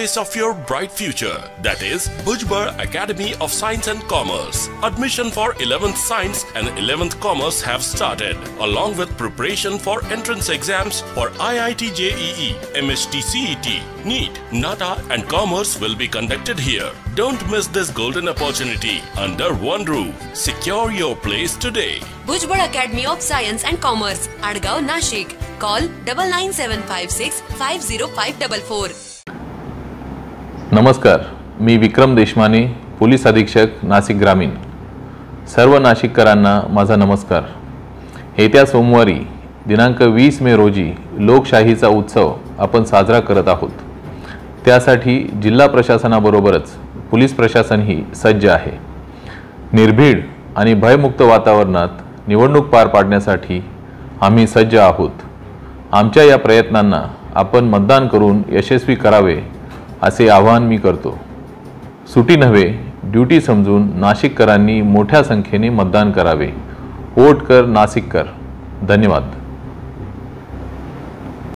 birthplace of your bright future. That is Bhujbar Academy of Science and Commerce. Admission for 11th Science and 11th Commerce have started, along with preparation for entrance exams for IIT JEE, MHT CET, NEET, NATA and Commerce will be conducted here. Don't miss this golden opportunity under one roof. Secure your place today. Bhujbar Academy of Science and Commerce, Adgaon, Nashik. Call 99756 50544. नमस्कार, मी विक्रम Deshmane, police अधीक्षक नाशिक ग्रामीण. सर्व नाशिककरांना माझा नमस्कार. येत्या सोमवारी दिनांक 20 मे रोजी लोकशाहीचा उत्सव आपण साजरा करत आहोत. त्यासाठी जिल्हा प्रशासनाबरोबरच पोलीस प्रशासनही सज्ज आहे. निर्भीड आणि भयमुक्त वातावरणात निवडणूक पार पाडण्यासाठी आम्ही सज्ज आहोत. आमच्या या प्रयत्नांना आपण मतदान करून यशस्वी करावे असे आवाहन मी करतो. सुटी नव्हे, ड्यूटी समजून नाशिककरांनी मोठ्या संख्येने मतदान करावे. वोट कर नाशिक कर. धन्यवाद.